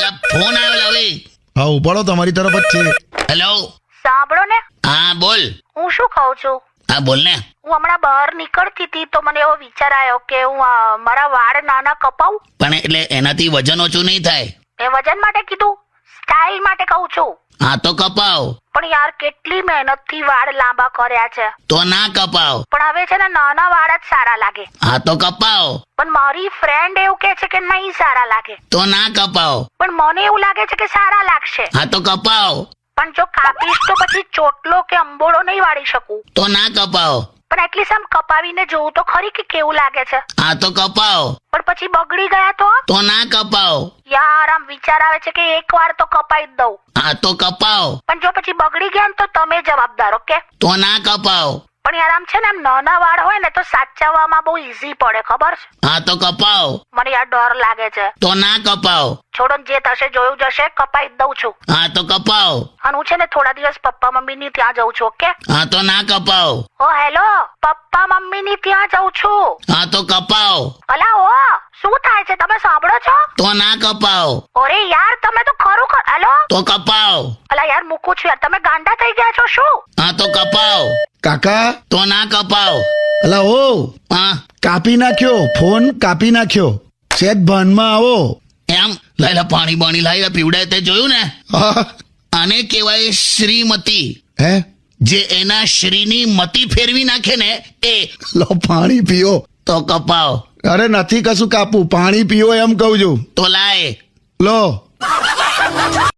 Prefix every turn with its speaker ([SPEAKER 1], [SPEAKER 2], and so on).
[SPEAKER 1] અલા ફોન આવ્યો હવે.
[SPEAKER 2] હા ઉપાડો, તમારી તરફ જ છે.
[SPEAKER 1] હેલો.
[SPEAKER 3] સાંભળો ને,
[SPEAKER 1] હા બોલ.
[SPEAKER 3] હું શું કહું છું,
[SPEAKER 1] હા બોલ ને.
[SPEAKER 3] હું હમણાં બહાર નીકળતી હતી તો મને એવો વિચાર આવ્યો કે હું મારા વાળ નાના કપાવું.
[SPEAKER 1] પણ એટલે એનાથી વજન ઓછું નહીં થાય.
[SPEAKER 3] મેં વજન માટે કીધું, સ્ટાઇલ માટે કહું છું.
[SPEAKER 1] હા તો કપાવ.
[SPEAKER 3] પણ યાર કેટલી મહેનતથી વાળ લાંબા કર્યા છે,
[SPEAKER 1] તો ના કપાવ.
[SPEAKER 3] પણ હવે છે ને નાના વાળ જ સારા લાગે.
[SPEAKER 1] હા તો કપાવ.
[SPEAKER 3] પણ મારી ફ્રેન્ડ એવું કહે છે કે નહીં સારા લાગે.
[SPEAKER 1] તો ના કપાવ.
[SPEAKER 3] પણ મને એવું લાગે છે કે સારા લાગશે.
[SPEAKER 1] હા તો કપાવ.
[SPEAKER 3] પણ જો કાપીશ તો પછી ચોટલો કે અંબોળો નહીં વાળી શકું.
[SPEAKER 1] તો ના કપાવ.
[SPEAKER 3] પણ એટલીસ્ટ આમ કપાવીને જોવું તો ખરી કે કેવું લાગે છે.
[SPEAKER 1] હા તો કપાવ.
[SPEAKER 3] પણ પછી બગડી ગયા તો
[SPEAKER 1] ના કપાવ.
[SPEAKER 3] યાર આમ વિચાર આવે છે કે એકવાર તો કપાઈ જ દઉં.
[SPEAKER 1] હા તો કપાવ.
[SPEAKER 3] પણ જો પછી બગડી ગયા ને તો તમે જવાબદાર. ઓકે.
[SPEAKER 1] તો ના કપાવ.
[SPEAKER 3] પણ યાર આમ છે ને આમ નાના વાળ હોય ને તો સાચવવામાં બહુ ઈઝી પડે, ખબર છે?
[SPEAKER 1] હા તો કપાવ.
[SPEAKER 3] મને યાર ડર લાગે છે.
[SPEAKER 1] તો ના કપાવ.
[SPEAKER 3] છોડો ને, જે થશે જોયું જશે. કપાઈ જ દઉં છું.
[SPEAKER 1] હા તો કપાવ.
[SPEAKER 3] અને હું છે ને થોડા દિવસ પપ્પા મમ્મી ની ત્યાં જઉં છું. ઓકે.
[SPEAKER 1] હા તો ના કપાવ.
[SPEAKER 3] ઓ હેલો, પપ્પા મમ્મી ની ત્યાં જઉં છું.
[SPEAKER 1] હા તો કપાવ.
[SPEAKER 3] અલા ઓ, શું થાય છે, તમે સાંભળો છો?
[SPEAKER 1] તો ના કપાવ.
[SPEAKER 3] અરે યાર તમે તો ખરું હેલો.
[SPEAKER 1] તો કપાવ.
[SPEAKER 3] અલા યાર મૂકું છું યાર, તમે ગાંડા થઈ ગયા છો શું?
[SPEAKER 1] હા તો કપાવ.
[SPEAKER 2] કાકા,
[SPEAKER 1] તો ના કપાવ.
[SPEAKER 2] અલા ઓ,
[SPEAKER 1] હા
[SPEAKER 2] કાપી નાખ્યો ફોન, કાપી નાખ્યો. સેજ ભાનમાં આવો.
[SPEAKER 1] એમ લાયલા પાણી બાણી લાવ્યા પીવડાય તે જોયું ને.
[SPEAKER 2] હા.
[SPEAKER 1] આને કહેવાય શ્રીમતી.
[SPEAKER 2] હે,
[SPEAKER 1] જે એના શ્રીની મતી ફેરવી નાખે ને એ.
[SPEAKER 2] લો પાણી પીઓ.
[SPEAKER 1] તો કપાવ.
[SPEAKER 2] અરે નથી કશું કાપવું, પાણી પીઓ એમ કહું છું.
[SPEAKER 1] તો લાય.
[SPEAKER 2] લો.